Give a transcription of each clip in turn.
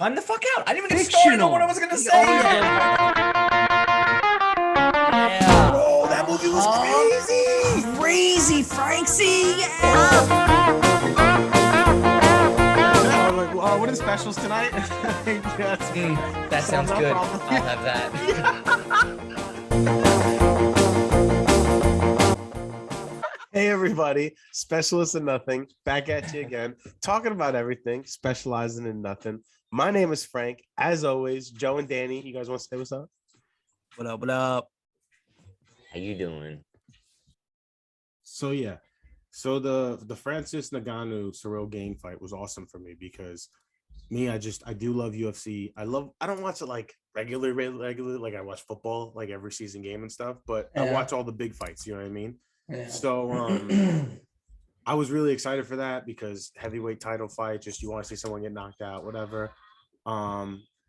I'm the fuck out. I didn't even get started on what I was gonna say. Yeah. Bro, that movie was crazy. Crazy, Frankie. Yeah. What are the specials tonight? That sounds good. I'll have that. Hey everybody, Specialists in Nothing, back at you again, talking about everything, specializing in nothing. My name is Frank. As always, Joe and Danny, you guys want to say what's up? What up? What up? How you doing? So the Francis Ngannou Cyril Gane fight was awesome for me because I do love UFC. I don't watch it like regularly, like I watch football like every season game and stuff, but I watch all the big fights, you know what I mean? Yeah. So I was really excited for that because heavyweight title fight, just you want to see someone get knocked out, whatever.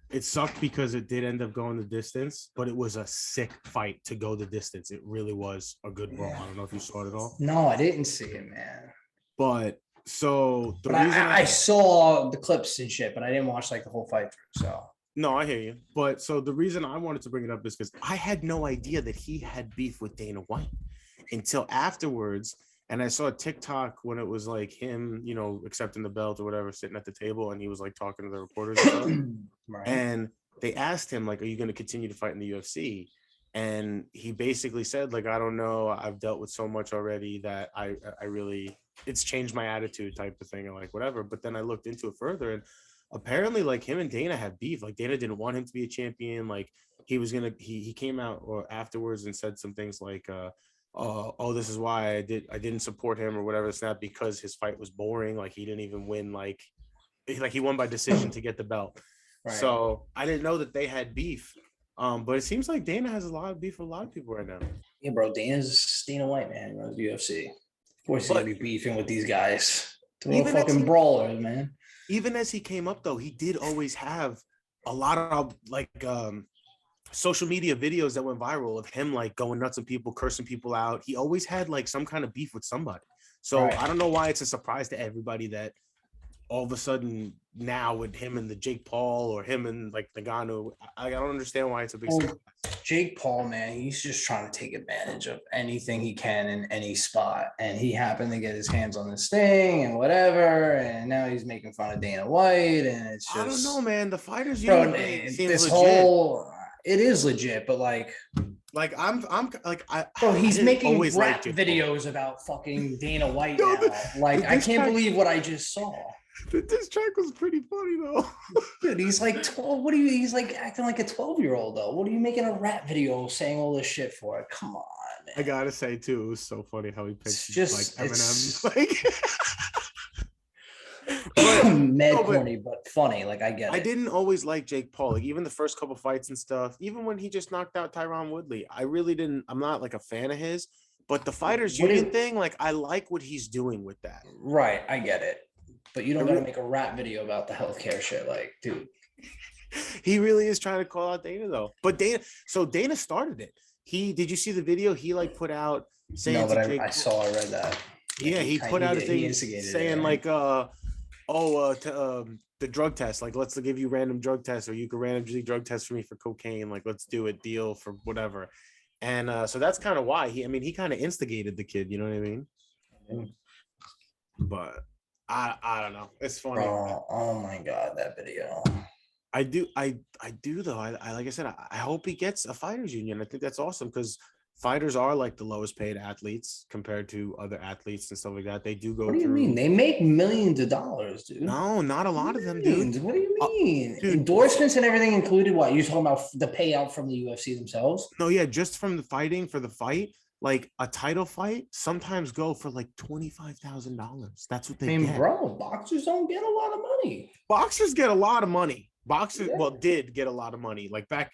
It sucked because it did end up going the distance, but it was a sick fight to go the distance. It really was a good brawl. I don't know if you saw it at all. No, I didn't see it, man. But so the but reason I saw the clips and shit, but I didn't watch like the whole fight through. So no, I hear you. But so the reason I wanted to bring it up is because I had no idea that he had beef with Dana White until afterwards. And I saw a TikTok when it was like him, you know, accepting the belt or whatever, sitting at the table, and he was like talking to the reporters and stuff. Right. And they asked him, like, are you going to continue to fight in the UFC? And he basically said, like, I don't know. I've dealt with so much already that I really, it's changed my attitude type of thing and like whatever. But then I looked into it further and apparently like him and Dana had beef. Like Dana didn't want him to be a champion. Like he came out or afterwards and said some things like, oh, this is why I didn't support him or whatever. It's not because his fight was boring. Like he didn't even win. Like he won by decision to get the belt. Right. So I didn't know that they had beef. But it seems like Dana has a lot of beef with a lot of people right now. Yeah, bro. Dana's Dana White, man. He runs the UFC. Of course, he's gonna be beefing with these guys. They're fucking brawlers, man. Even as he came up, though, he did always have a lot of like social media videos that went viral of him like going nuts on people, cursing people out. He always had like some kind of beef with somebody. So right. I don't know why it's a surprise to everybody that all of a sudden now with him and the Jake Paul or him and like Ngannou, I don't understand why it's a big surprise. Jake Paul, man, he's just trying to take advantage of anything he can in any spot. And he happened to get his hands on this thing and whatever. And now he's making fun of Dana White. And it's just, I don't know, man. The fighters, this whole, it is legit, but like I'm like bro, he's making rap videos about fucking Dana White now. Like I can't believe what I just saw. This track was pretty funny though. Dude, he's like 12. He's like acting like a 12-year-old though. What are you making a rap video saying all this shit for? Come on, man. I gotta say too, it was so funny how he picked just like Eminem. Like corny, but funny. Like I get it. I didn't always like Jake Paul. Like even the first couple fights and stuff, even when he just knocked out Tyron Woodley, I really didn't. I'm not like a fan of his. But the Fighters Union thing, like I like what he's doing with that. Right, I get it. But you don't gotta make a rap video about the healthcare shit, like, dude. He really is trying to call out Dana though. But Dana started it. Did you see the video he like put out saying? No, but I read that. Yeah, he put out a thing saying like the drug test, like let's give you random drug tests, or you can randomly drug test for me for cocaine, like let's do a deal for whatever. And so that's kind of why he kind of instigated the kid, you know what I mean? But I don't know. It's funny. Oh my god, that video. I do though. I like I said, I hope he gets a Fighters Union. I think that's awesome because fighters are like the lowest paid athletes compared to other athletes and stuff like that. They do go. What do you mean? They make millions of dollars, dude. No, not a lot of them, dude. What do you mean? Endorsements and everything included. What you're talking about? The payout from the UFC themselves? No, yeah, just from the fighting for the fight. Like a title fight sometimes go for like $25,000. That's what they get. Bro, boxers don't get a lot of money. Boxers get a lot of money. Boxers, did get a lot of money. Like back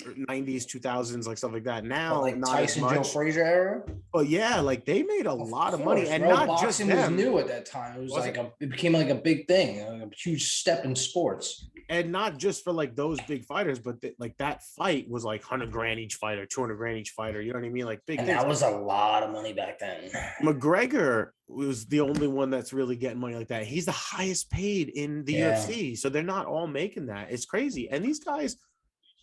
90s, 2000s, like stuff like that. Now, like not Tyson, as much. Joe Frazier era. But yeah, like they made a lot of money, and bro, not boxing just them. was new at that time. It was it became like a big thing, a huge step in sports. and not just for like those big fighters, but like that fight was like 100 grand each fighter, 200 grand each fighter. You know what I mean? Like big And things. that was a lot of money back then. McGregor was the only one that's really getting money like that. He's the highest paid in the UFC. So they're not all making that. It's crazy. And these guys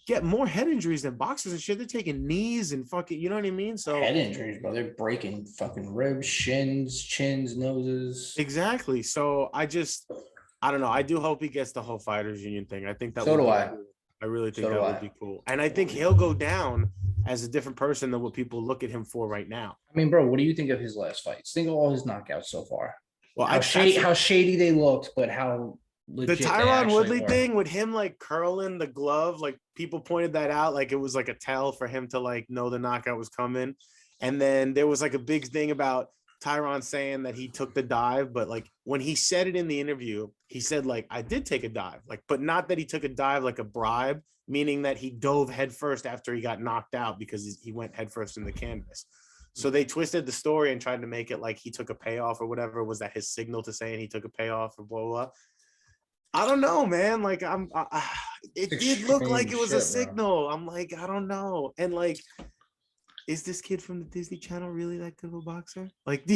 get more head injuries than boxers and shit. They're taking knees and fucking, you know what I mean? So head injuries, bro. They're breaking fucking ribs, shins, chins, noses. Exactly. So I don't know. I do hope he gets the whole fighters union thing. I think that So do be I. cool. I really think So that do would I. be cool. And I think he'll go down as a different person than what people look at him for right now. I mean, bro, what do you think of his last fights? Think of all his knockouts so far. Well, How shady they looked, but how the legit Tyron Woodley were. thing with him like curling the glove, like people pointed that out, like it was like a tell for him to like know the knockout was coming. And then there was like a big thing about Tyron saying that he took the dive, but like when he said it in the interview, he said like, I did take a dive, like, but not that he took a dive like a bribe, meaning that he dove headfirst after he got knocked out because he went headfirst in the canvas. So they twisted the story and tried to make it like he took a payoff or whatever. Was that his signal to saying he took a payoff or blah, blah, blah. I don't know, man. Like it did look like it was a signal. Bro. I'm like, I don't know. And like, is this kid from the Disney Channel really that good of a boxer? Like,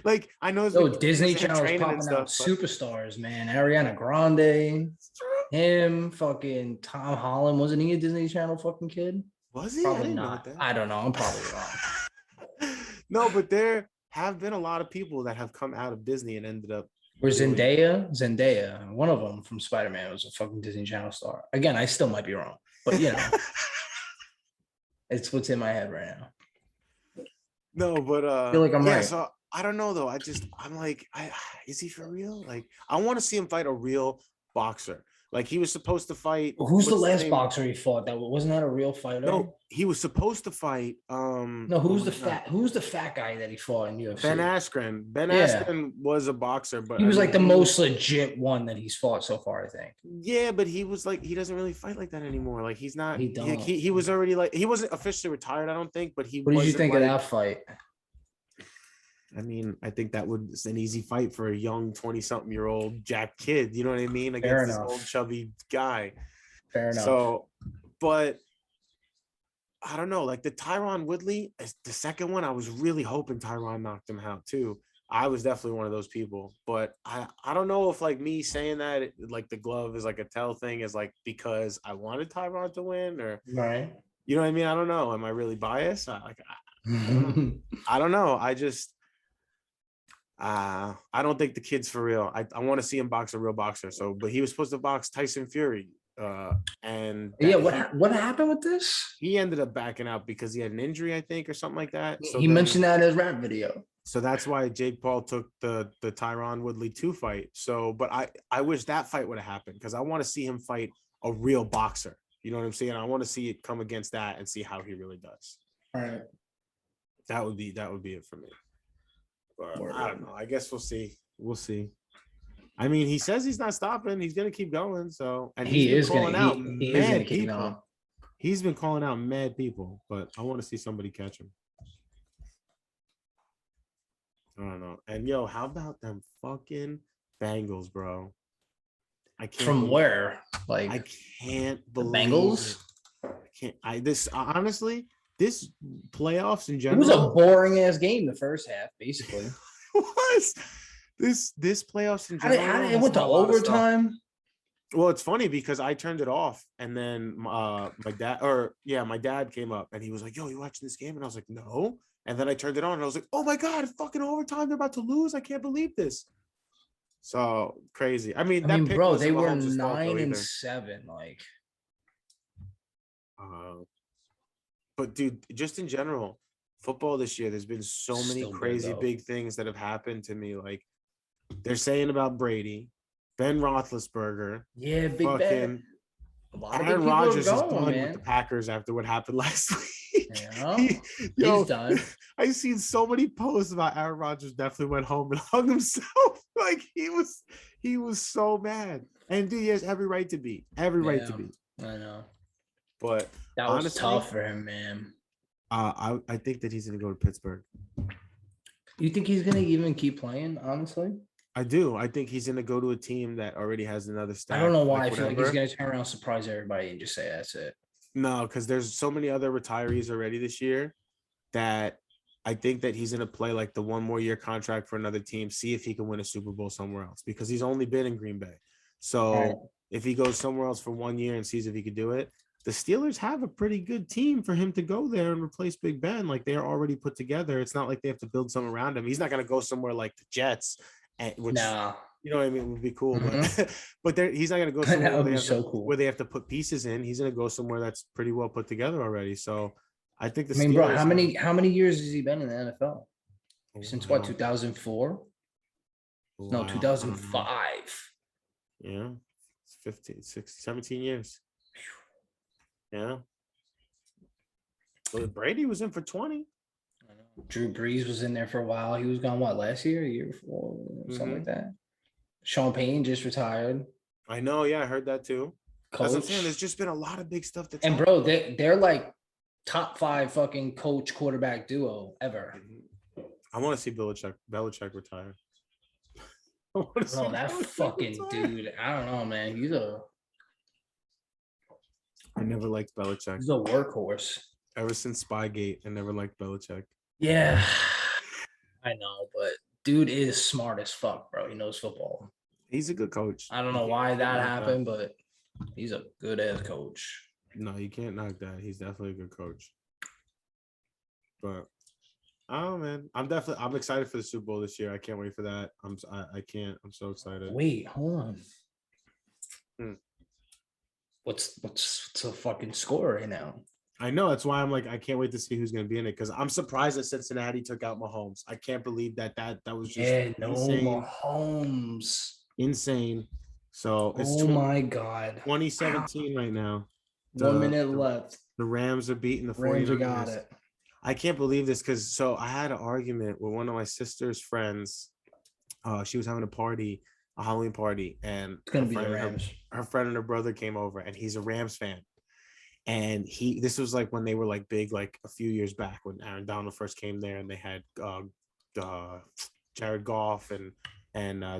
like I know Disney Channel is popping out superstars, man. Ariana Grande, him, fucking Tom Holland. Wasn't he a Disney Channel fucking kid? Was he? Probably not. I don't know. I'm probably wrong. No, but there have been a lot of people that have come out of Disney and ended up. Where Zendaya, one of them from Spider-Man was a fucking Disney Channel star. Again, I still might be wrong, but you know. It's what's in my head right now. No, but I feel like I'm right. So I don't know though. I'm like, is he for real? Like, I want to see him fight a real boxer. Like he was supposed to fight. Who's the last boxer he fought? That wasn't that a real fighter? No, he was supposed to fight. No, who's the fat guy that he fought in UFC? Ben Askren. Askren was a boxer, but he was like the most legit one that he's fought so far, I think. Yeah, but he was like, he doesn't really fight like that anymore. Like he's not. He was already like, he wasn't officially retired, I don't think, but he. What did you think of that fight? I mean, I think that was an easy fight for a young 20-something-year-old Jack kid. You know what I mean? Against this old chubby guy. Fair enough. So, but I don't know. Like the Tyron Woodley, the second one, I was really hoping Tyron knocked him out too. I was definitely one of those people. But I don't know if like me saying that, like the glove is like a tell thing is like because I wanted Tyron to win or right. You know what I mean? I don't know. Am I really biased? I don't know. I don't think the kid's for real. I want to see him box a real boxer. So, but he was supposed to box Tyson Fury. And what happened with this? He ended up backing out because he had an injury, I think, or something like that. So he mentioned that in his rap video. So that's why Jake Paul took the Tyron Woodley 2 fight. So, but I wish that fight would have happened because I want to see him fight a real boxer. You know what I'm saying? I want to see it come against that and see how he really does. All right. That would be it for me. But I don't know. I guess we'll see. We'll see. I mean, he says he's not stopping. He's gonna keep going. So, and he is calling out he is gonna keep going. He's been calling out mad people, but I want to see somebody catch him. I don't know. And yo, how about them fucking Bengals, bro? I can't. From where? Like I can't believe the Bengals. Honestly. This playoffs in general. It was a boring ass game the first half, basically. Was this playoffs in general? It went to overtime. Well, it's funny because I turned it off, and then my dad came up and he was like, "Yo, you watching this game?" And I was like, "No." And then I turned it on and I was like, "Oh my god, fucking overtime! They're about to lose! I can't believe this." So crazy. I mean, bro, they were 9-7, like. But dude, just in general, football this year, there's been so many crazy big things that have happened to me. Like they're saying about Brady, Ben Roethlisberger. Yeah, Big Ben. Aaron Rodgers is done with the Packers after what happened last week. Yeah, he's done. I've seen so many posts about Aaron Rodgers definitely went home and hung himself. Like he was so mad. And dude, he has every right to be. Every right to be. I know. But that was honestly, tough for him, man. I think that he's gonna go to Pittsburgh. You think he's gonna even keep playing? Honestly, I do. I think he's gonna go to a team that already has another stack. I don't know why. like I feel like he's whatever. gonna turn around, surprise everybody, and just say that's it. No, because there's so many other retirees already this year that I think that he's gonna play like the one more year contract for another team, see if he can win a Super Bowl somewhere else because he's only been in Green Bay. So Right. if he goes somewhere else for 1 year and sees if he could do it, the Steelers have a pretty good team for him to go there and replace Big Ben. Like they're already put together. It's not like they have to build something around him. He's not gonna go somewhere like the Jets, which Nah, you know what I mean would be cool, but he's not gonna go that somewhere would where be they, have so to, cool. where they have to put pieces in. He's gonna go somewhere that's pretty well put together already. So I think the I mean, bro, Steelers how many years has he been in the NFL? Since what, wow. 2004? No, Wow. 2005. Yeah. It's 15, 16, 17 years. Yeah. Well, Brady was in for 20. I know. Drew Brees was in there for a while. He was gone, what, last year, a year before, something like Mhm. that. Sean Payne just retired. I know. Yeah, I heard that too. That's what I'm saying. There's Coach. just been a lot of big stuff that's And bro, they're like top 5 fucking coach quarterback duo ever. I want to see Belichick retire. I wanna see Bro, that Belichick fucking retire. dude. I don't know, man. I never liked Belichick. He's a workhorse. Ever since Spygate, I never liked Belichick. Yeah, I know, but dude is smart as fuck, bro. He knows football. He's a good coach. I don't know why that happened, but he's a good ass coach. No, you can't knock that. He's definitely a good coach. But oh man, I'm excited for the Super Bowl this year. I can't wait for that. I'm so excited. Wait, hold on. Hmm. What's the fucking score right now? I know that's why I'm like I can't wait to see who's going to be in it because I'm surprised that Cincinnati took out Mahomes. I can't believe that was just insane. Mahomes. Insane. So it's Oh my god. 2017 right now. 1 minute left. The Rams are beating the Rams 49ers. got it. I can't believe this because I had an argument with one of my sister's friends. She was having a Halloween party, and It's gonna be the Rams. Her friend and her brother came over, and he's a Rams fan. And this was like when they were like big, like a few years back when Aaron Donald first came there, and they had Jared Goff, and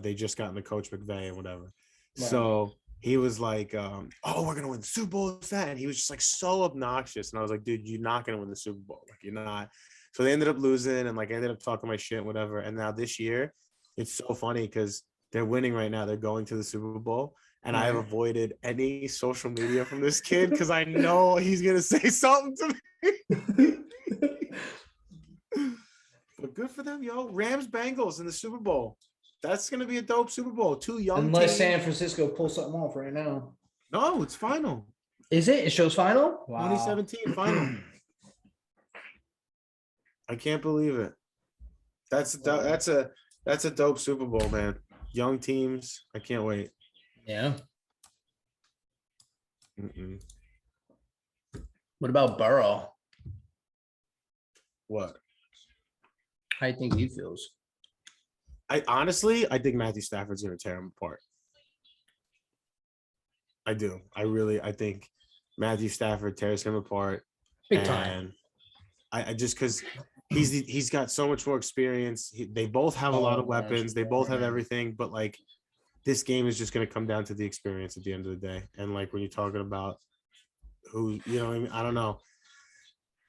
they just gotten the coach McVay and whatever. Right. So he was like, "Oh, we're gonna win the Super Bowl with that," and he was just like so obnoxious. And I was like, "Dude, you're not gonna win the Super Bowl. Like, you're not." So they ended up losing, and like I ended up talking my shit, whatever. And now this year, it's so funny because they're winning right now. They're going to the Super Bowl. And I have avoided any social media from this kid because I know he's gonna say something to me. But good for them, yo. Rams Bengals in the Super Bowl. That's gonna be a dope Super Bowl. Two young Unless teams. San Francisco pulls something off right now. No, it's final. Is it? It shows final? Wow. 2017 final. I can't believe it. That's a dope Super Bowl, man. Young teams. I can't wait. Yeah. What about Burrow? What? How do you think he feels? I think Matthew Stafford's gonna tear him apart. I do. I think Matthew Stafford tears him apart. Big time. I just because he's got so much more experience. They both have a lot of weapons. They both have everything, but like this game is just going to come down to the experience at the end of the day. And like when you're talking about who, you know what I mean? I don't know.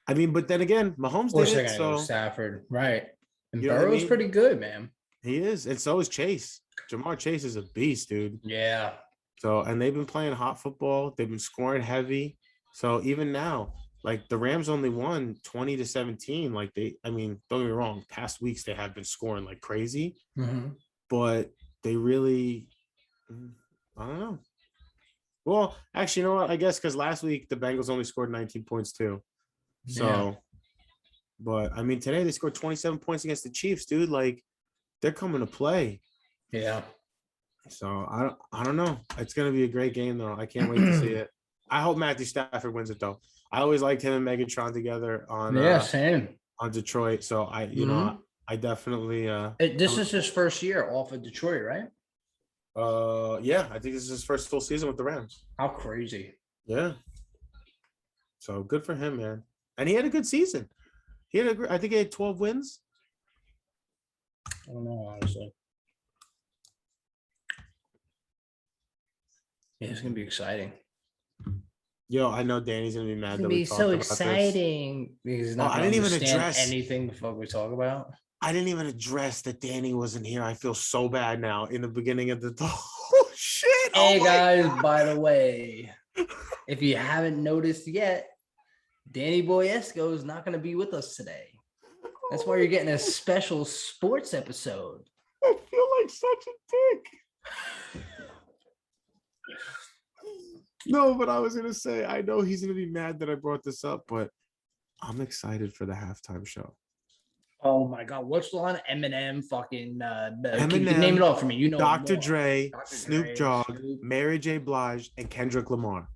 I mean, but then again, Mahomes did it. So Stafford, right? And you Burrow's pretty good, man. He is, and so is Chase. Jamar Chase is a beast, dude. Yeah. So, and they've been playing hot football. They've been scoring heavy. So even now, like the Rams only won 20-17. Like don't get me wrong. Past weeks they have been scoring like crazy, but they really, I don't know. Well, actually, you know what? I guess because last week the Bengals only scored 19 points too. So, but I mean, today they scored 27 points against the Chiefs, dude. Like they're coming to play. Yeah. So I don't know. It's gonna be a great game though. I can't wait to see it. I hope Matthew Stafford wins it though. I always liked him and Megatron together on same on Detroit. So I definitely this is his first year off of Detroit, right? Yeah, I think this is his first full season with the Rams. How crazy. Yeah. So good for him, man. And he had a good season. I think he had 12 wins. I don't know, honestly. Yeah, it's gonna be exciting. Yo, I know Danny's gonna be mad It's that gonna we be talked so about this. exciting because he's not I gonna didn't even understand address. anything the fuck we talk about. I didn't even address that Danny wasn't here. I feel so bad now. In the beginning of the oh shit! Hey oh guys, by the way, if you haven't noticed yet, Danny Boyesco is not gonna be with us today. That's why you're getting a special sports episode. I feel like such a dick. No, but I was gonna say, I know he's gonna be mad that I brought this up, but I'm excited for the halftime show. Oh my god, what's the line? Eminem, fucking Eminem, name it all for me. You know, Dr. more. Dre, Dr. Snoop Dre, Dogg, Snoop. Mary J. Blige, and Kendrick Lamar.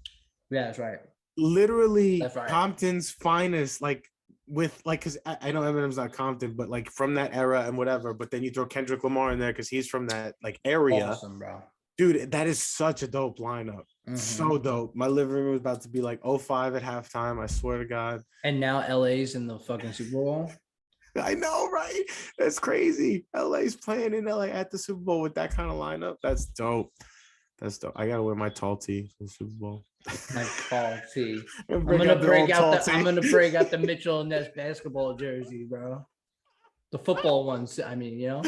Yeah, that's right. Literally, That's right. Compton's finest, because I know Eminem's not Compton, but like from that era and whatever. But then you throw Kendrick Lamar in there because he's from that like area. Awesome, bro. Dude, that is such a dope lineup. Mhm. So dope. My living room was about to be like 05 at halftime. I swear to God. And now LA's in the fucking Super Bowl. I know, right? That's crazy. LA's playing in LA at the Super Bowl with that kind of lineup. That's dope. That's dope. I gotta wear my tall tee for the Super Bowl. My tall tee. I'm I'm gonna break out the the Mitchell and Ness basketball jersey, bro. The football ones. I mean, you know.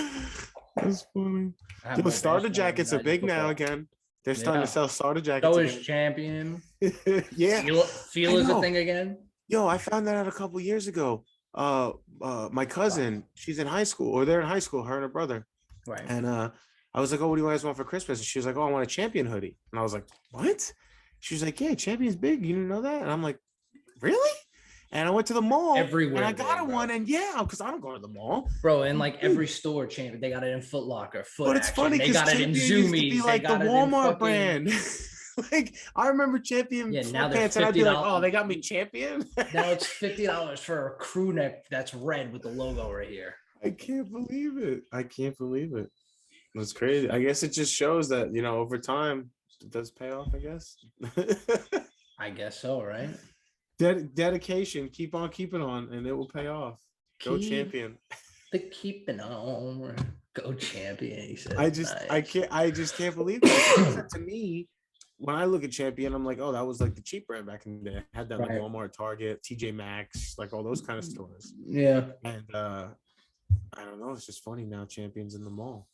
That's funny. I have Yo, my starter basketball jackets and are big now football. again. They're starting Yeah. to sell starter jackets So is again. champion. Yeah. Feel I is a know. thing again. Yo, I found that out a couple years ago. My cousin, she's in high school, or they're in high school, her and her brother. Right. And I was like, "Oh, what do you guys want for Christmas?" And she was like, "Oh, I want a Champion hoodie." And I was like, "What?" She was like, "Yeah, Champion's big. You didn't know that?" And I'm like, "Really?" And I went to the mall Everywhere, and I got bro. one. And yeah, because I don't go to the mall. Bro, in like every store, champion, they got it in Foot Locker, Foot But it's Action. funny They because got it in Champion used to Zoomies. be like the they got it in Walmart fucking- brand. Like I remember Champion Yeah, now they're sweatpants, and I'd be like, $50. "Oh, they got me Champion." Now it's $50 for a crew neck that's red with the logo right here. I can't believe it. I can't believe it. That's crazy. I guess it just shows that, over time it does pay off, I guess. I guess so, right? Dedication, keep on keeping on, and it will pay off. Go Keep Champion. The keeping on. Go champion. He said. I just can't believe it. To me, when I look at Champion, I'm like, oh, that was like the cheap brand back in the day. Had that like Right. Walmart, Target, TJ Maxx, like all those kind of stores. Yeah. And I don't know, it's just funny now Champion's in the mall.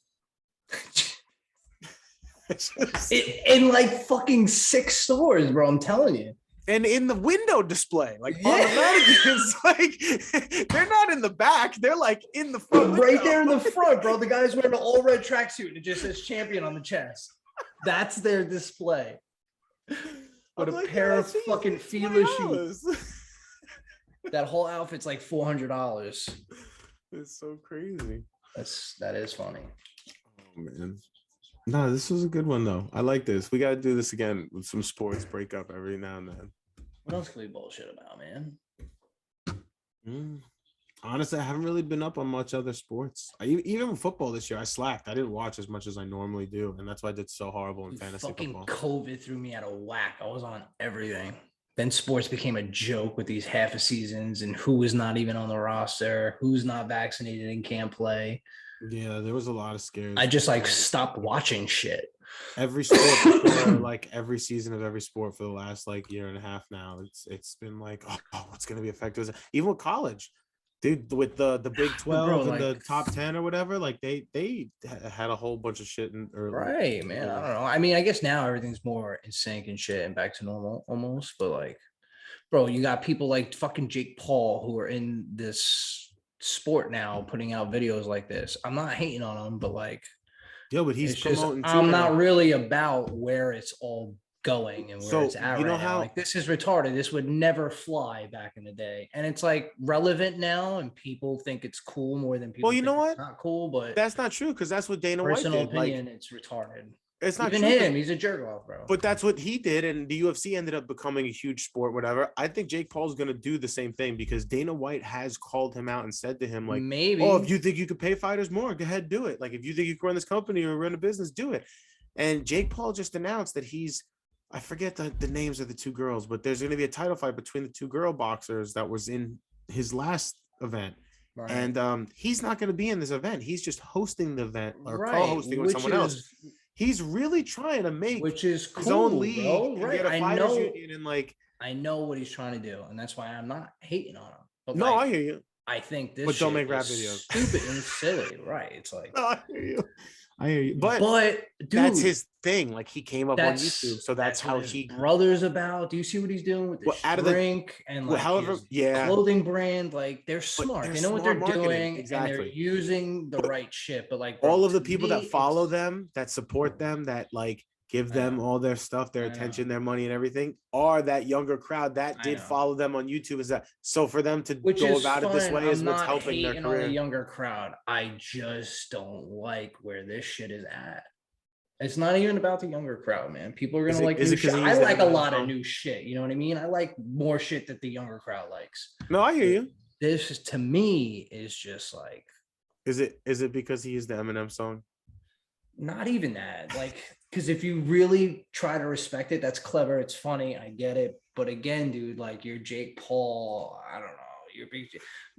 In like fucking 6 stores, bro. I'm telling you. And in the window display, like Yeah. on the mannequins, like they're not in the back, they're like in the front. Right window. there in the front, bro. The guy's wearing an all red tracksuit and it just says champion on the chest. That's their display. With I'm a like, pair yeah, of geez, fucking it's Fila shoes. $20. That whole outfit's like $400. It's so crazy. That is funny. Oh man. No, this was a good one though. I like this. We gotta do this again with some sports breakup every now and then. What else can we bullshit about, man? Honestly, I haven't really been up on much other sports. Even with football this year, I slacked. I didn't watch as much as I normally do, and that's why I did so horrible in fantasy Fucking football. COVID threw me out of whack. I was on everything. Then sports became a joke with these half a seasons and who is not even on the roster, who's not vaccinated and can't play. Yeah, there was a lot of scares. I just like stopped watching shit. Every sport before, like every season of every sport for the last like year and a half now, it's been like, oh, what's gonna be affected? Even with college, dude, with the Big 12 Bro, and like, the top 10 or whatever, like they had a whole bunch of shit in early. Right, man. I don't know. I mean, I guess now everything's more in sync and shit and back to normal almost. But like, bro, you got people like fucking Jake Paul who are in this sport now putting out videos like this. I'm not hating on him, but like, Yeah, but he's it's just, promoting. I'm not really about where it's all going and where So, it's at you know right now. how- Like, this is retarded. This would never fly back in the day, and it's like relevant now, and people think it's cool more than people. Well, you think know it's what? not cool, but That's not true because that's what Dana White personal did. Like, opinion, it's retarded. it's not Even true. him, he's a jerk off, bro. But that's what he did, and the UFC ended up becoming a huge sport, whatever. I think Jake Paul's going to do the same thing because Dana White has called him out and said to him, like, maybe, oh, if you think you could pay fighters more, go ahead, do it. Like, if you think you can run this company or run a business, do it. And Jake Paul just announced that I forget the names of the two girls, but there's going to be a title fight between the two girl boxers that was in his last event. right. And he's not going to be in this event. He's just hosting the event or Right, co-hosting with which someone else. is He's really trying to make which is his own cool, league bro. and Right. get a fighters union and like. I know what he's trying to do, and that's why I'm not hating on him. But No, like, I hear you. I think this But don't shit make rap is videos. stupid and silly, right? It's like, No, I hear you. I hear you. But dude, that's his thing. Like he came up on that's YouTube, so that's how what his he. brother's about. Do you see what he's doing with Well, this out of the- drink and well, like however, his yeah. clothing brand? Like they're But smart. they're They know what they're smart marketing, doing, and exactly. they're using the But right shit. But like, bro, all of the to people me, that follow it's- them, that support them, that like give I them know. all their stuff, their I attention, know. their money, and everything, are that younger crowd that I did know. follow them on YouTube. Is that so for them to Which go is about it this fine. way is I'm what's not helping their hating on the career? younger crowd. I just don't like where this shit is at. It's not even about the younger crowd, man. People are Is gonna it- like is new it 'cause shit. he I used the like a Eminem lot of song? new shit. You know what I mean? I like more shit that the younger crowd likes. No, I hear you. This is, to me, is just like Is it because he used the Eminem song? not even that. Like, because if you really try to respect it, that's clever. It's funny. I get it. But again, dude, like you're Jake Paul. I don't know. You're big.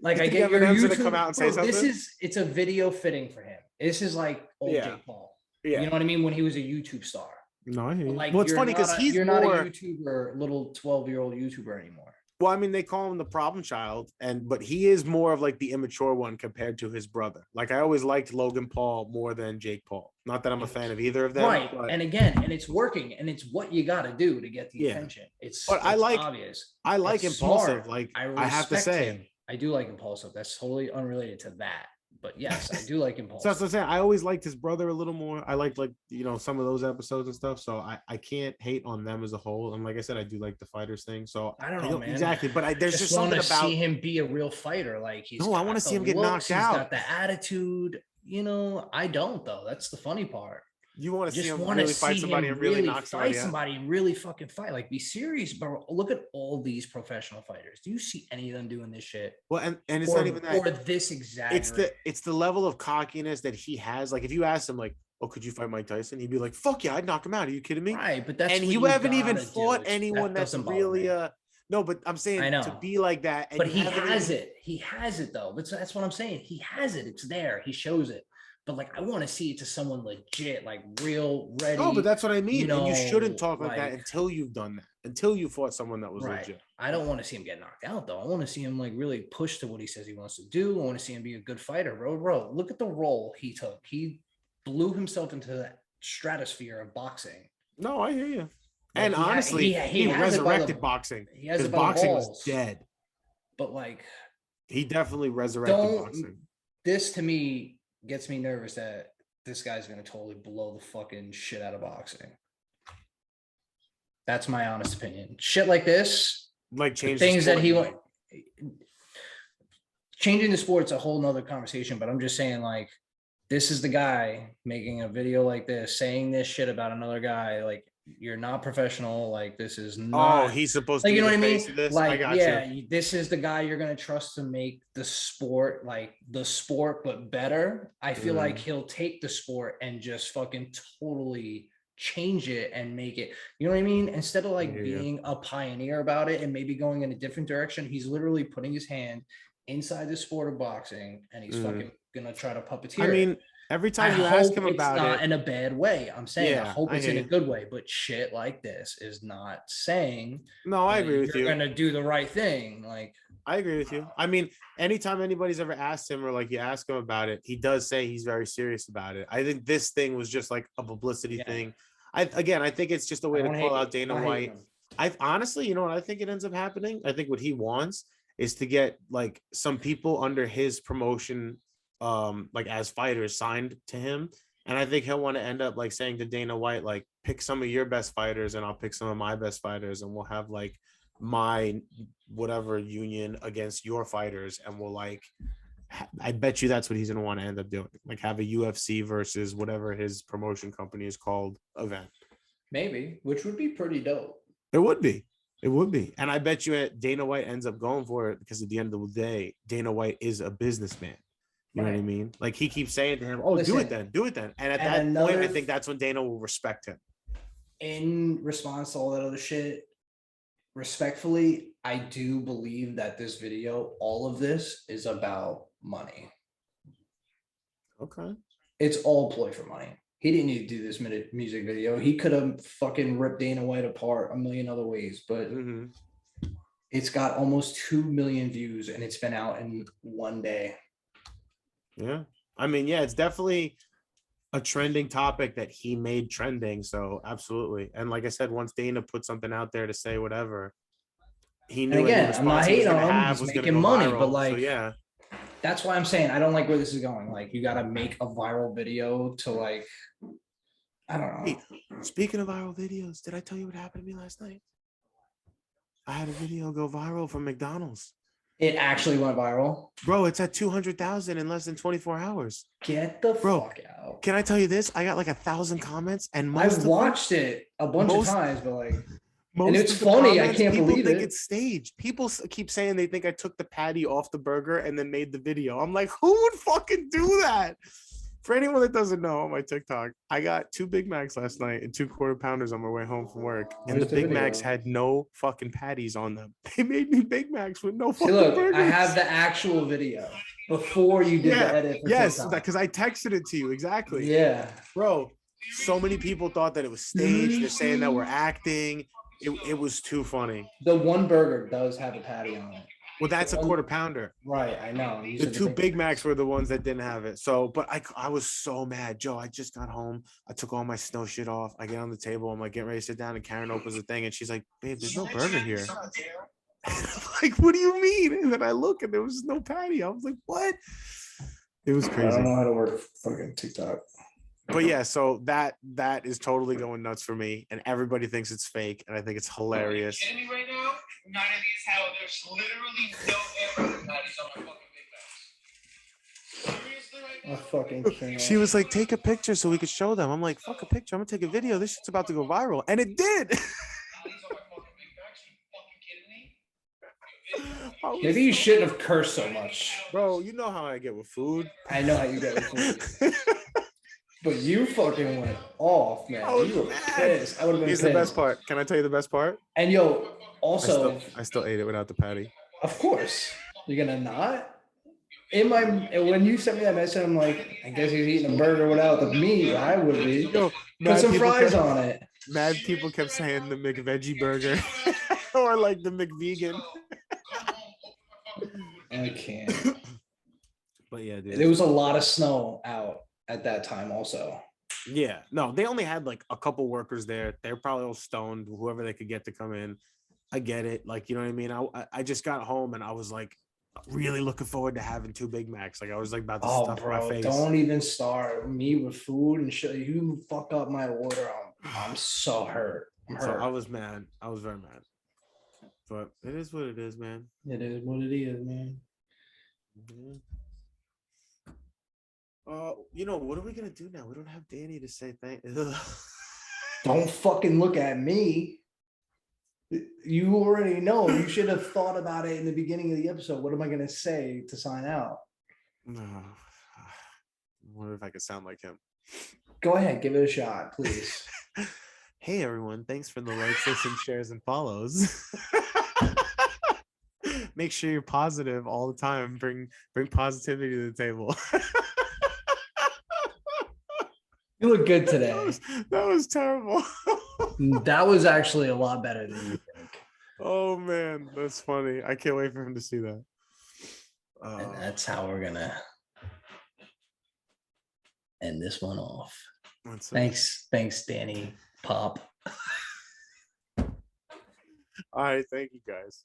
Like You I think get your Eminem's YouTube. gonna come out and say Bro, this something? it's a video fitting for him. This is like old Yeah. Jake Paul. Yeah. You know what I mean? When he was a YouTube star. No, I hear you. But like, Well, it's you're funny not because a- he's you're more. not a YouTuber, little 12-year-old YouTuber anymore. Well, I mean, they call him the problem child, but he is more of like the immature one compared to his brother. Like I always liked Logan Paul more than Jake Paul. Not that I'm a fan of either of them, Right. but And again, and it's working, and it's what you got to do to get the Yeah. attention. It's, But I it's like- obvious. I like It's Impulsive. smart. Like I I have to respect say, him. I do like Impulsive. That's totally unrelated to that. But yes, I do like so Impulsive. that's what I'm saying. I always liked his brother a little more. I liked like some of those episodes and stuff. So I can't hate on them as a whole. And like I said, I do like the fighters thing. So I don't know, man. exactly. But there's just want something to about see him be a real fighter. Like he's No, I got wanna see the him get looks, knocked he's out. got the attitude. You know, I don't though. That's the funny part. you want I to see just him want to really fight see somebody him and really really knock somebody fight out. somebody and really fucking fight. Like, be serious, bro. Look at all these professional fighters. Do you see any of them doing this shit? Well, and it's or, not even that. or this exaggerate. It's the level of cockiness that he has. Like if you ask him, like, "Oh, could you fight Mike Tyson?" He'd be like, "Fuck yeah, I'd knock him out." Are you kidding me? Right, but that's And what you haven't even gotta do. fought It's- anyone that that's doesn't bother really me. no, but I'm saying I know. to be like that. And But you he haven't has even- it. He has it though. But that's what I'm saying. He has it. It's there. He shows it. But like, I want to see it to someone legit, like real, ready. No, but that's what I mean. And you shouldn't know, talk like that like- until you've done that. Until you fought someone that was right. legit. I don't want to see him get knocked out though. I want to see him like really push to what he says he wants to do. I want to see him be a good fighter, bro. Look at the role he took. He blew himself into the stratosphere of boxing. No, I hear you. Like, And he ha- honestly, he he has it by the- resurrected boxing. He has Because it by the boxing balls. was dead. But like, He definitely resurrected don't. boxing. This to me gets me nervous that this guy's gonna totally blow the fucking shit out of boxing. That's my honest opinion. Shit like this, Like the change things that he went. went. Changing the sport's a whole nother conversation, but I'm just saying, like, this is the guy making a video like this, saying this shit about another guy. Like, you're not professional. Like, this is not. Oh, he's supposed Like, to you be know the what I mean? face of this. Like, I got yeah, you. this is the guy you're gonna trust to make the sport like the sport, but better. I feel like he'll take the sport and just fucking totally change it and make it. You know what I mean? Instead of like hear you. being a pioneer about it and maybe going in a different direction, he's literally putting his hand inside the sport of boxing and he's fucking gonna try to puppeteer. I mean, it. every I time you ask hope him it's about not it, in a bad way. I'm saying I Yeah, hope I it's in hear a you. good way, but shit like this is not saying no, I that agree with you're you. gonna do the right thing. Like, I agree with you. I mean, anytime anybody's ever asked him or like you ask him about it, he does say he's very serious about it. I think this thing was just like a publicity Yeah. thing. I think it's just a way I to don't call hate- out Dana not hating White. him. I honestly, you know what I think it ends up happening? I think what he wants is to get like some people under his promotion, like as fighters signed to him. And I think he'll want to end up like saying to Dana White, like, pick some of your best fighters and I'll pick some of my best fighters and we'll have like my whatever union against your fighters. And we'll like, I bet you that's what he's going to want to end up doing. Like have a UFC versus whatever his promotion company is called event. Maybe, which would be pretty dope. It would be. It would be. And I bet you Dana White ends up going for it because at the end of the day, Dana White is a businessman. You know what I Right. mean? Like he keeps saying to him, "Oh, do Listen, it then, do it then." And at and that point, I another- think that's when Dana will respect him. In response to all that other shit, respectfully, I do believe that this video, all of this, is about money. Okay. It's all ploy for money. he didn't need to do this music video. He could have fucking ripped Dana White apart a million other ways, but it's got almost 2 million views and it's been out in one day. Yeah. I mean, yeah, it's definitely a trending topic that he made trending. So absolutely. And like I said, once Dana put something out there to say whatever, he knew again, any I'm not response he was hating gonna on him. have He's was gonna making go money, viral. but like, So yeah. that's why I'm saying I don't like where this is going. Like, you got to make a viral video to like, I don't know. Hey, speaking of viral videos, did I tell you what happened to me last night? I had a video go viral from McDonald's. It actually went viral. Bro, it's at 200,000 in less than 24 hours. Get the fuck out. Can I tell you this? I got like 1,000 comments, and I've watched it a bunch of times, but like, and it's of the funny. I comments, can't people believe think it. it's staged. People keep saying they think I took the patty off the burger and then made the video. I'm like, who would fucking do that? For anyone that doesn't know, on my TikTok, I got 2 Big Macs last night and 2 quarter pounders on my way home from work. And Where's the the Big video? Macs had no fucking patties on them. They made me Big Macs with no See, fucking look, burgers. I have the actual video before you did the edit. For Yes, TikTok. because I texted it to you. Exactly. Yeah. Bro, so many people thought that it was staged. They're saying that we're acting. It was too funny. The one burger does have a patty on it. Well, that's a quarter pounder. Right, I know. You The said 2 Big Macs were the ones that didn't have it. So, but I was so mad, Joe. I just got home. I took all my snow shit off. I get on the table. I'm like getting ready to sit down, and Karen opens the thing, and she's like, "Babe, there's no burger here." I'm like, what do you mean? And then I look, and there was no patty. I was like, what? It was I crazy. don't know how to work fucking TikTok. But yeah, so that is totally going nuts for me, and everybody thinks it's fake, and I think it's hilarious. Are you kidding me right now? 9 of these, how there's literally no air patties on my fucking Big Macs. Seriously right now? I fucking can't. She was like, take a picture so we could show them. I'm like, fuck a picture. I'm gonna take a video. This shit's about to go viral, and it did. Patties on my fucking Big Macs? You fucking kidding me? Maybe you shouldn't have cursed so much. Bro, you know how I get with food. I know how you get with food. But you fucking went off, man. I was You were mad. pissed. I would have been Here's pissed. the best part. Can I tell you the best part? And yo, also, I still ate it without the patty. of course, you're gonna not. When you sent me that message, I'm like, I guess he's eating a burger without the meat. I would be. Yo, Put some people fries kept- on it. Mad people kept saying the McVeggie burger or like the McVegan. I can't. But yeah, dude. There was a lot of snow out at that time, also. Yeah, no, they only had like a couple workers there. They're probably all stoned, whoever they could get to come in. I get it. Like, you know what I mean? I just got home and I was like really looking forward to having 2 Big Macs. Like I was like about to Oh, stuff my bro, face. don't even start me with food and shit. You fuck up my order. I'm so hurt. I'm So hurt. I was mad. I was very mad. But it is what it is, man. It is what it is, man. Mhm. You know, what are we gonna do now? We don't have Danny to say thank. Don't fucking look at me. You already know. You should have thought about it in the beginning of the episode. What am I gonna say to sign out? No. I wonder if I could sound like him. Go ahead, give it a shot, please. Hey everyone, thanks for the likes, listens, shares, and follows. Make sure you're positive all the time. Bring positivity to the table. You look good today. That was terrible. That was actually a lot better than you think. Oh man, that's funny. I can't wait for him to see that. And that's how we're gonna end this one off. That's it. Thanks, Danny Pop. All right, thank you guys.